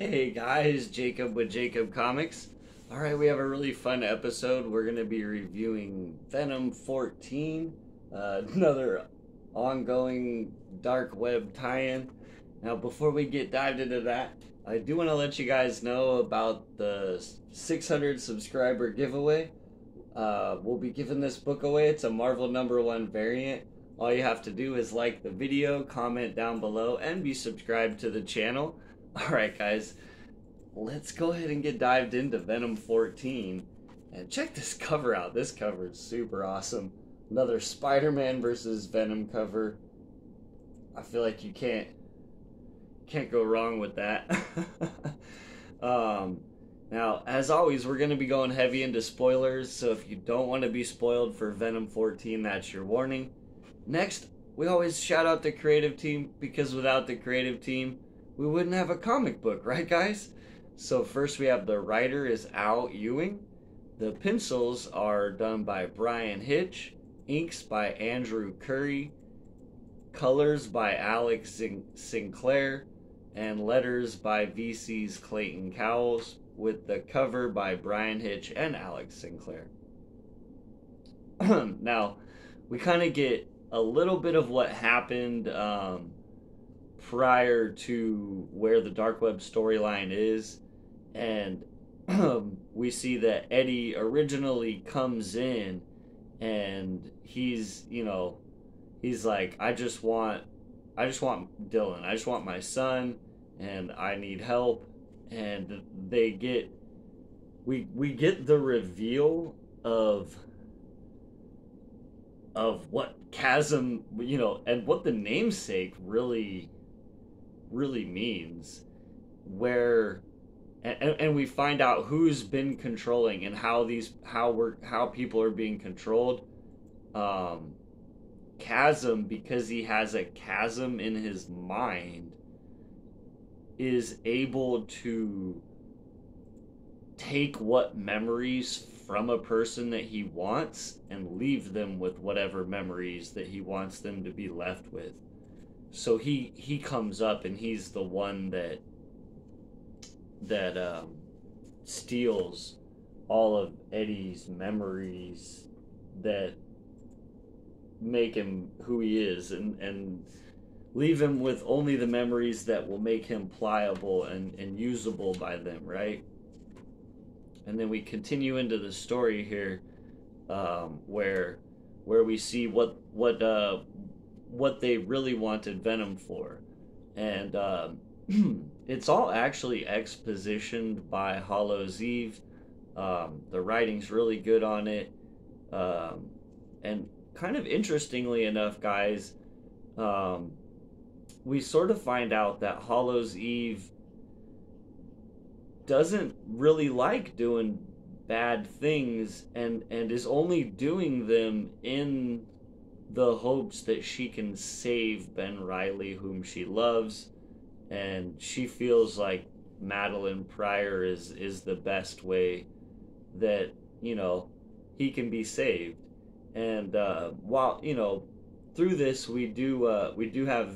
Hey guys, Jacob with Jacob Comics. Alright, we have a really fun episode. We're going to be reviewing Venom 14, another ongoing dark web tie-in. Now, before we get dived into that, I do want to let you guys know about the 600 subscriber giveaway. We'll be giving this book away. It's a Marvel #1 variant. All you have to do is like the video, comment down below, and be subscribed to the channel. Alright guys, let's go ahead and get dived into Venom 14. And check this cover out. This cover is super awesome. Another Spider-Man versus Venom cover. I feel like you can't go wrong with that. Now, as always, we're going to be going heavy into spoilers, so if you don't want to be spoiled for Venom 14, that's your warning. Next, we always shout out the creative team, because without the creative team, we wouldn't have a comic book, right guys? So first we have the writer is Al Ewing. The pencils are done by Brian Hitch. Inks by Andrew Curry. Colors by Alex Sinclair. And letters by VC's Clayton Cowles, with the cover by Brian Hitch and Alex Sinclair. Now, we kind of get a little bit of what happened prior to where the Dark Web storyline is, and we see that Eddie originally comes in and he's like, I just want Dylan, I just want my son, and I need help. And we get the reveal of what chasm, and what the namesake really means, where and we find out who's been controlling and how people are being controlled. Chasm, because he has a chasm in his mind, is able to take what memories from a person that he wants and leave them with whatever memories that he wants them to be left with. So he comes up and he's the one that steals all of Eddie's memories that make him who he is, and leave him with only the memories that will make him pliable and usable by them, right? And then we continue into the story here, where we see what they really wanted Venom for. And it's all actually expositioned by Hallow's Eve. The writing's really good on it. And kind of interestingly enough, guys, we sort of find out that Hallow's Eve doesn't really like doing bad things, and is only doing them in the hopes that she can save Ben Reilly, whom she loves, and she feels like Madeline Pryor is the best way that he can be saved. And while through this we do have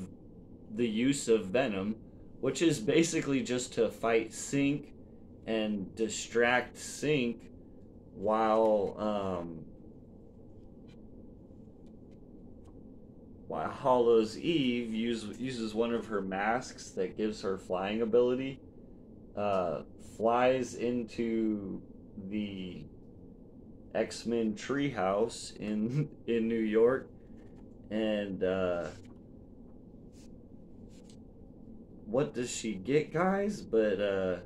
the use of Venom, which is basically just to fight Sync and distract Sync while Hallow's Eve uses one of her masks that gives her flying ability, flies into the X-Men treehouse in New York, and what does she get, guys? But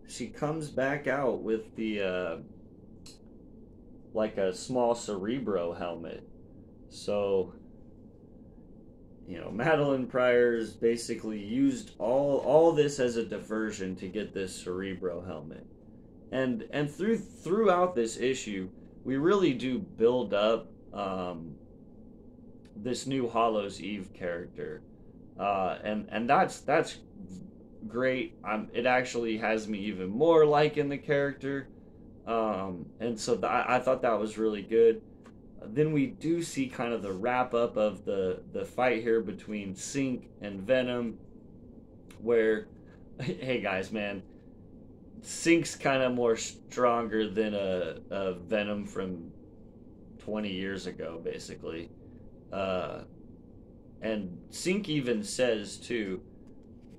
she comes back out with the like a small Cerebro helmet. So Madeline Pryor's basically used all this as a diversion to get this Cerebro helmet. And throughout this issue, we really do build up this new Hallow's Eve character, and that's great. It actually has me even more liking the character, and so I thought that was really good. Then we do see kind of the wrap up of the fight here between Sync and Venom, where hey guys, man, Sync's kind of more stronger than a Venom from 20 years ago, basically. Uh, and Sync even says too,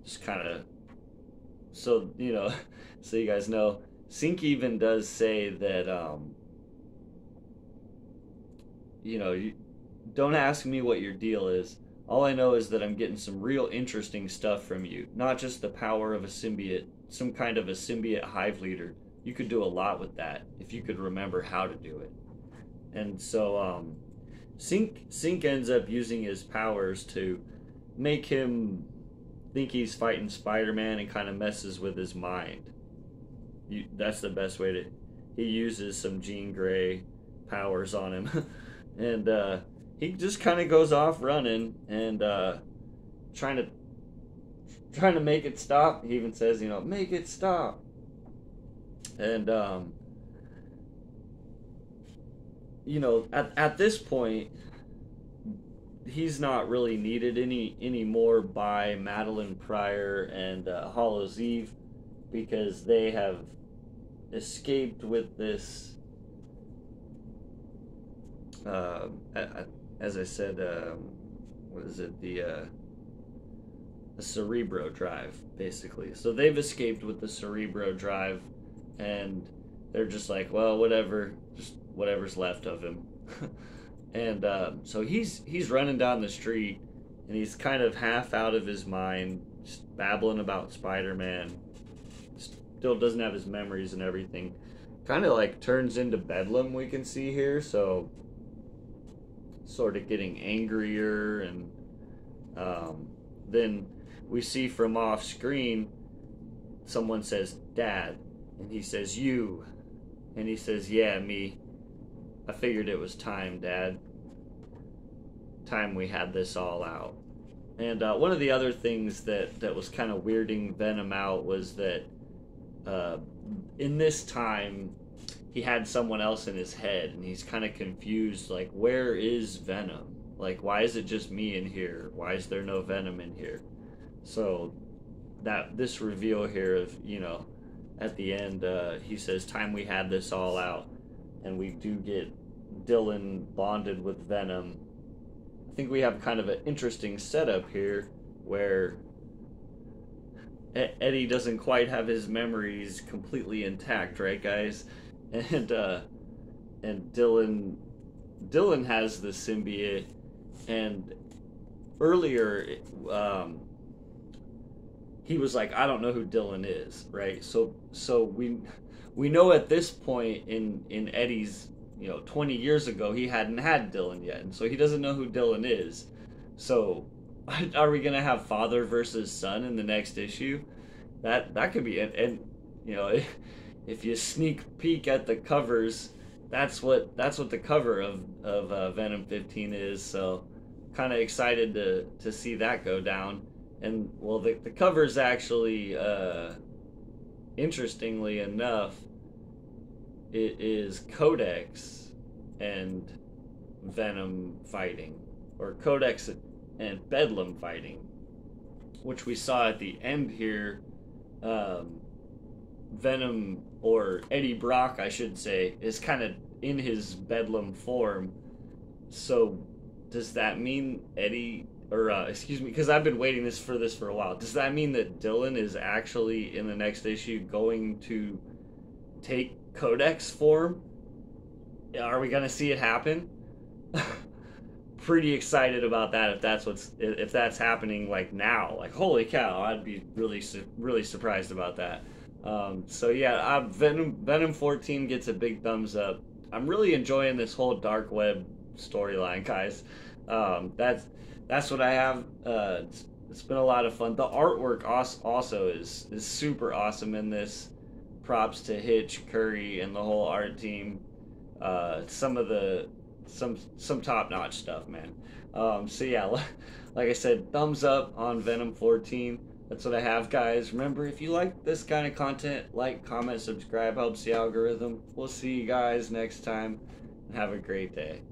just kind of so so you guys know, Sync even does say that you don't ask me what your deal is. All I know is that I'm getting some real interesting stuff from you. Not just the power of a symbiote, some kind of a symbiote hive leader. You could do a lot with that if you could remember how to do it. And so Sync ends up using his powers to make him think he's fighting Spider-Man and kind of messes with his mind. That's the best way to. He uses some Jean Grey powers on him, and he just kind of goes off running and trying to make it stop. He even says, make it stop. And at this point, he's not really needed anymore by Madeline Pryor and Hollow's Eve, because they have escaped with this. As I said, what is it? The Cerebro drive, basically. So they've escaped with the Cerebro drive, and they're just like, well, whatever, just whatever's left of him. And so he's running down the street, and he's kind of half out of his mind, just babbling about Spider-Man. Still doesn't have his memories and everything. Kind of like turns into Bedlam, we can see here. So sort of getting angrier, and then we see from off screen someone says Dad, and he says you, and he says yeah, me. I figured it was time, Dad. Time we had this all out. And one of the other things that was kind of weirding Venom out was that in this time he had someone else in his head, and he's kind of confused, like, where is Venom? Like, why is it just me in here? Why is there no Venom in here? So that this reveal here of, at the end, he says, time we had this all out, and we do get Dylan bonded with Venom. I think we have kind of an interesting setup here where Eddie doesn't quite have his memories completely intact, right, guys? And Dylan has the symbiote, and earlier he was like, I don't know who Dylan is, right? So we know at this point in Eddie's, 20 years ago, he hadn't had Dylan yet, and so he doesn't know who Dylan is. So are we gonna have father versus son in the next issue? That could be, and if you sneak peek at the covers, that's what the cover of Venom 15 is. So kind of excited to see that go down. And well, the cover's actually, interestingly enough, it is Codex and Venom fighting, or Codex and Bedlam fighting, which we saw at the end here. Venom, or Eddie Brock, I should say, is kind of in his Bedlam form. So does that mean Eddie, or excuse me, because I've been waiting for this for a while, does that mean that Dylan is actually in the next issue going to take Codex form? Are we gonna see it happen? Pretty excited about that if that's happening, like, now. Like, holy cow, I'd be really surprised about that. So yeah, Venom 14 gets a big thumbs up. I'm really enjoying this whole Dark Web storyline, guys. That's what I have. It's been a lot of fun. The artwork also is super awesome in this. Props to Hitch, Curry, and the whole art team. Some top-notch stuff, man. So yeah, like I said, thumbs up on Venom 14. That's what I have, guys. Remember, if you like this kind of content, like, comment, subscribe, helps the algorithm. We'll see you guys next time. Have a great day.